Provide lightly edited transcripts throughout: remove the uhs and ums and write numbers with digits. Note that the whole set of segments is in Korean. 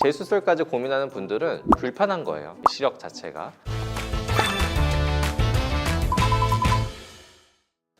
재수술까지 고민하는 분들은 불편한 거예요, 시력 자체가.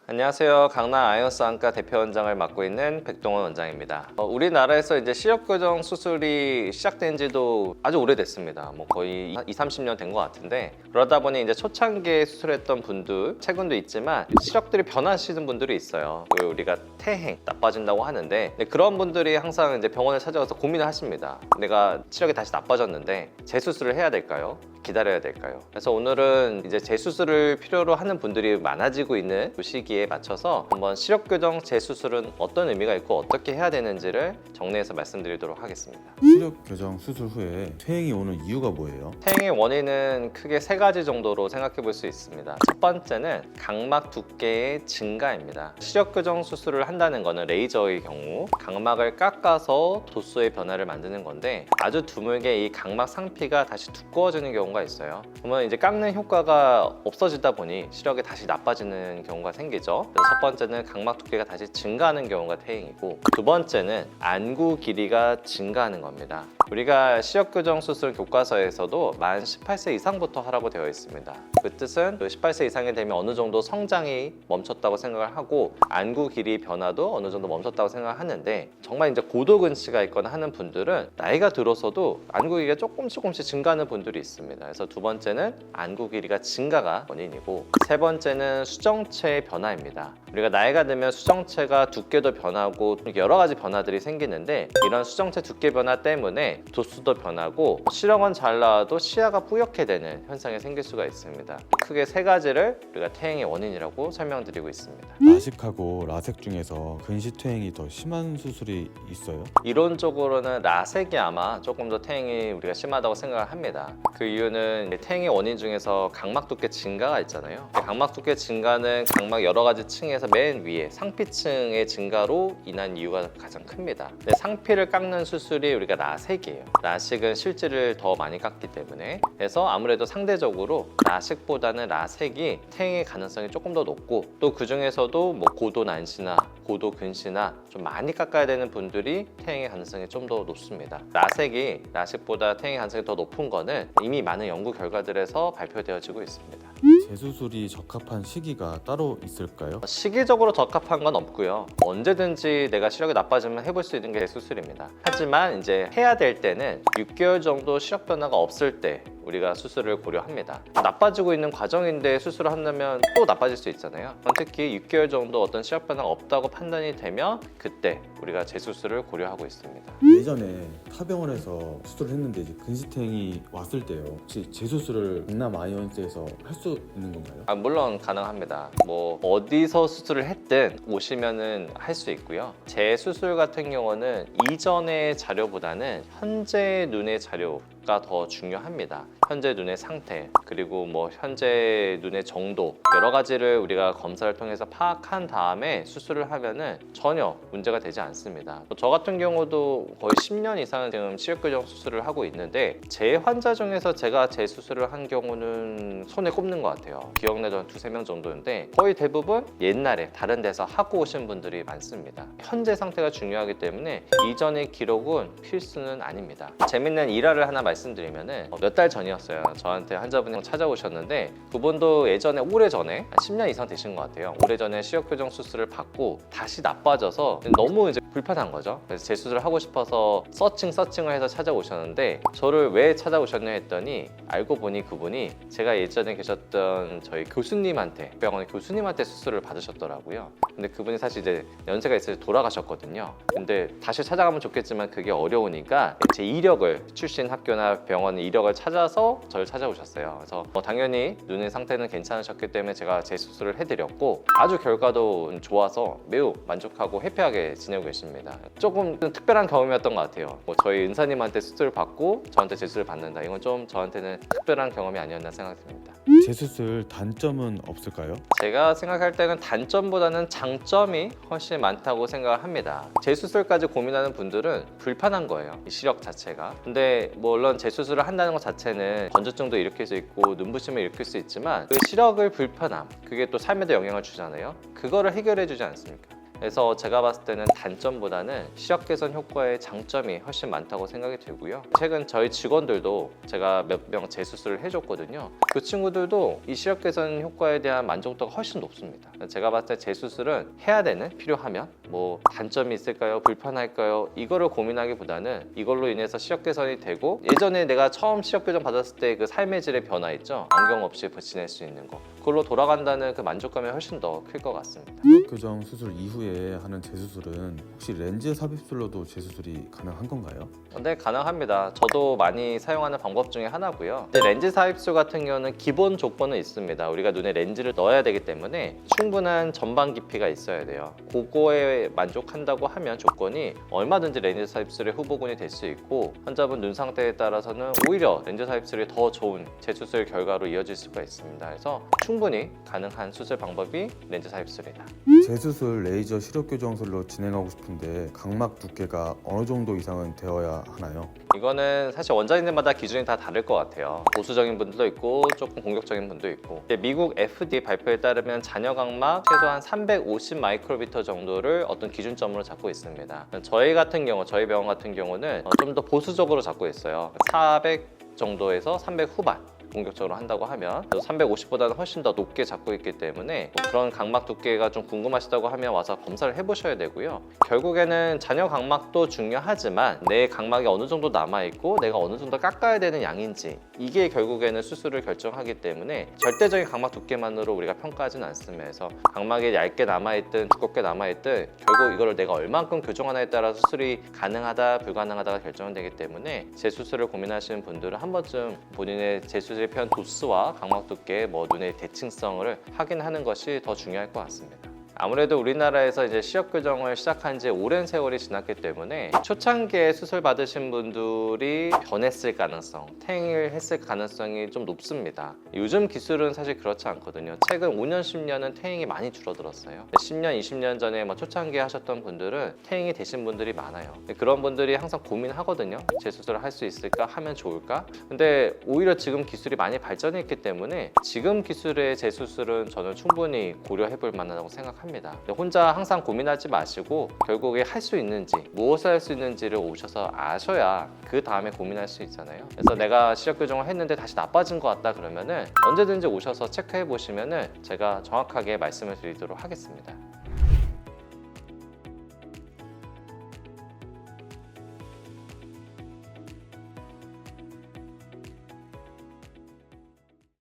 안녕하세요. 강남 아이언스 안과 대표원장을 맡고 있는 백동원 원장입니다. 우리나라에서 이제 시력 교정 수술이 시작된 지도 아주 오래됐습니다. 거의 20-30년 된 것 같은데, 그러다 보니 이제 초창기에 수술했던 분들, 최근도 있지만 시력들이 변하시는 분들이 있어요. 우리가 태행, 나빠진다고 하는데, 그런 분들이 항상 이제 병원에 찾아와서 고민을 하십니다. 내가 시력이 다시 나빠졌는데 재수술을 해야 될까요? 기다려야 될까요? 그래서 오늘은 이제 재수술을 필요로 하는 분들이 많아지고 있는 그 시기에 맞춰서 한번 시력 교정 재수술은 어떤 의미가 있고 어떻게 해야 되는지를 정리해서 말씀드리도록 하겠습니다. 시력 교정 수술 후에 퇴행이 오는 이유가 뭐예요? 퇴행의 원인은 크게 세 가지 정도로 생각해 볼 수 있습니다. 첫 번째는 각막 두께의 증가입니다. 시력 교정 수술을 한다는 것은 레이저의 경우 각막을 깎아서 도수의 변화를 만드는 건데, 아주 드물게 이 각막 상피가 다시 두꺼워지는 경우가 있어요. 그러면 이제 깎는 효과가 없어지다 보니 시력이 다시 나빠지는 경우가 생기죠. 그래서 첫 번째는 각막 두께가 다시 증가하는 경우가 퇴행이고, 두 번째는 안구 길이가 증가하는 겁니다. 우리가 시력 교정 수술 교과서에서도 만 18세 이상부터 하라고 되어 있습니다. 그 뜻은 18세 이상이 되면 어느 정도 성장이 멈췄다고 생각을 하고 안구 길이 변화도 어느 정도 멈췄다고 생각을 하는데, 정말 이제 고도근시가 있거나 하는 분들은 나이가 들어서도 안구 길이가 조금씩 증가하는 분들이 있습니다. 그래서 두 번째는 안구 길이가 증가가 원인이고, 세 번째는 수정체의 변화입니다. 우리가 나이가 들면 수정체가 두께도 변하고 여러 가지 변화들이 생기는데, 이런 수정체 두께 변화 때문에 도수도 변하고 시력은 잘 나와도 시야가 뿌옇게 되는 현상이 생길 수가 있습니다. 크게 세 가지를 우리가 퇴행의 원인이라고 설명드리고 있습니다. 라식하고 라섹 중에서 근시 퇴행이 더 심한 수술이 있어요? 이론적으로는 라섹이 아마 조금 더 퇴행이 우리가 심하다고 생각을 합니다. 그 이유는 퇴행의 원인 중에서 각막 두께 증가가 있잖아요. 각막 두께 증가는 각막 여러 가지 층에서 맨 위에 상피층의 증가로 인한 이유가 가장 큽니다. 근데 상피를 깎는 수술이 우리가 라섹이에요. 라식은 실질을 더 많이 깎기 때문에, 그래서 아무래도 상대적으로 라식보다는 라섹이 퇴행의 가능성이 조금 더 높고, 또 그 중에서도 고도 난시나 고도 근시나 좀 많이 깎아야 되는 분들이 퇴행의 가능성이 좀 더 높습니다. 라섹이 라식보다 퇴행의 가능성이 더 높은 거는 이미 많은 연구 결과들에서 발표되어지고 있습니다. 재수술이 적합한 시기가 따로 있을까요? 시기적으로 적합한 건 없고요. 언제든지 내가 시력이 나빠지면 해볼 수 있는 게 재수술입니다. 하지만 이제 해야 될 때는 6개월 정도 시력 변화가 없을 때 우리가 수술을 고려합니다. 나빠지고 있는 과정인데 수술을 한다면 또 나빠질 수 있잖아요. 특히 6개월 정도 어떤 시력 변화가 없다고 판단이 되면 그때 우리가 재수술을 고려하고 있습니다. 예전에 타병원에서 수술을 했는데 이제 근시퇴행이 왔을 때요, 혹시 재수술을 강남 아이언스에서 할 수 있는 건가요? 물론 가능합니다. 어디서 수술을 했든 오시면은 할 수 있고요. 재수술 같은 경우는 이전의 자료보다는 현재 눈의 자료가 더 중요합니다. 현재 눈의 상태, 그리고 현재 눈의 정도, 여러 가지를 우리가 검사를 통해서 파악한 다음에 수술을 하면은 전혀 문제가 되지 않습니다. 저 같은 경우도 거의 10년 이상 지금 시력 교정 수술을 하고 있는데, 제 환자 중에서 제가 재수술을 한 경우는 손에 꼽는 것 같아요. 기억나도 한 2-3명 정도인데, 거의 대부분 옛날에 다른 데서 하고 오신 분들이 많습니다. 현재 상태가 중요하기 때문에 이전의 기록은 필수는 아닙니다. 재밌는 일화를 하나 말씀드리면은 몇 달 전이었어요. 저한테 환자분이 찾아오셨는데, 그분도 예전에 오래전에 한 10년 이상 되신 것 같아요. 오래전에 시력 교정 수술을 받고 다시 나빠져서 너무 이제 불편한 거죠. 그래서 재수술을 하고 싶어서 서칭을 해서 찾아오셨는데, 저를 왜 찾아오셨냐 했더니 알고 보니 그분이 제가 예전에 계셨던 저희 교수님한테, 병원 교수님한테 수술을 받으셨더라고요. 근데 그분이 사실 이제 연세가 있어서 돌아가셨거든요. 근데 다시 찾아가면 좋겠지만 그게 어려우니까 제 이력을, 출신 학교나 병원 이력을 찾아서 저를 찾아오셨어요. 그래서 당연히 눈의 상태는 괜찮으셨기 때문에 제가 재수술을 해드렸고, 아주 결과도 좋아서 매우 만족하고 해피하게 지내고 계십니다. 조금 특별한 경험이었던 것 같아요. 저희 은사님한테 수술을 받고 저한테 재수술을 받는다, 이건 좀 저한테는 특별한 경험이 아니었나 생각됩니다. 재수술 단점은 없을까요? 제가 생각할 때는 단점보다는 장점이 훨씬 많다고 생각을 합니다. 재수술까지 고민하는 분들은 불편한 거예요, 이 시력 자체가. 근데 물론 재수술을 한다는 것 자체는 건조증도 일으킬 수 있고 눈부심을 일으킬 수 있지만, 그 시력을 불편함, 그게 또 삶에도 영향을 주잖아요. 그거를 해결해 주지 않습니까? 그래서 제가 봤을 때는 단점보다는 시력 개선 효과의 장점이 훨씬 많다고 생각이 들고요. 최근 저희 직원들도 제가 몇 명 재수술을 해줬거든요. 그 친구들도 이 시력 개선 효과에 대한 만족도가 훨씬 높습니다. 제가 봤을 때 재수술은 해야 되는, 필요하면 뭐 단점이 있을까요? 불편할까요? 이거를 고민하기보다는 이걸로 인해서 시력 개선이 되고, 예전에 내가 처음 시력 교정 받았을 때 그 삶의 질의 변화 있죠? 안경 없이 지낼 수 있는 거, 그걸로 돌아간다는 그 만족감이 훨씬 더 클 것 같습니다. 시력 교정 수술 이후에 하는 재수술은 혹시 렌즈 삽입술로도 재수술이 가능한 건가요? 네, 가능합니다. 저도 많이 사용하는 방법 중에 하나고요. 근데 렌즈 삽입술 같은 경우는 기본 조건은 있습니다. 우리가 눈에 렌즈를 넣어야 되기 때문에 충분한 전방 깊이가 있어야 돼요. 그거에 만족한다고 하면 조건이 얼마든지 렌즈 삽입술의 후보군이 될 수 있고, 환자분 눈 상태에 따라서는 오히려 렌즈 삽입술이 더 좋은 재수술 결과로 이어질 수가 있습니다. 그래서 충분히 가능한 수술 방법이 렌즈 삽입술이다. 재수술 레이저 시력 교정술로 진행하고 싶은데 각막 두께가 어느 정도 이상은 되어야 하나요? 이거는 사실 원장님들마다 기준이 다 다를 것 같아요. 보수적인 분들도 있고 조금 공격적인 분도 있고. 미국 FDA 발표에 따르면 잔여 각막 최소한 350 마이크로미터 정도를 어떤 기준점으로 잡고 있습니다. 저희 병원 같은 경우는 좀 더 보수적으로 잡고 있어요. 400 정도에서 300 후반 공격적으로 한다고 하면 350보다는 훨씬 더 높게 잡고 있기 때문에 그런 각막 두께가 좀 궁금하시다고 하면 와서 검사를 해보셔야 되고요. 결국에는 잔여 각막도 중요하지만 내 각막이 어느 정도 남아있고 내가 어느 정도 깎아야 되는 양인지, 이게 결국에는 수술을 결정하기 때문에 절대적인 각막 두께만으로 우리가 평가하지는 않습니다. 그래서 각막이 얇게 남아있든 두껍게 남아있든 결국 이거를 내가 얼만큼 교정하냐에 따라 수술이 가능하다 불가능하다가 결정되기 때문에 재수술을 고민하시는 분들은 한 번쯤 본인의 재수술에 필요한 도수와 각막 두께, 눈의 대칭성을 확인하는 것이 더 중요할 것 같습니다. 아무래도 우리나라에서 이제 시력 교정을 시작한 지 오랜 세월이 지났기 때문에 초창기에 수술 받으신 분들이 변했을 가능성, 퇴행을 했을 가능성이 좀 높습니다. 요즘 기술은 사실 그렇지 않거든요. 최근 5년, 10년은 퇴행이 많이 줄어들었어요. 10년, 20년 전에 초창기에 하셨던 분들은 퇴행이 되신 분들이 많아요. 그런 분들이 항상 고민하거든요. 재수술을 할 수 있을까? 하면 좋을까? 근데 오히려 지금 기술이 많이 발전했기 때문에 지금 기술의 재수술은 저는 충분히 고려해 볼 만하다고 생각합니다. 혼자 항상 고민하지 마시고 결국에 할 수 있는지, 무엇을 할 수 있는지를 오셔서 아셔야 그 다음에 고민할 수 있잖아요. 그래서 내가 시력 교정을 했는데 다시 나빠진 것 같다 그러면은 언제든지 오셔서 체크해 보시면은 제가 정확하게 말씀을 드리도록 하겠습니다.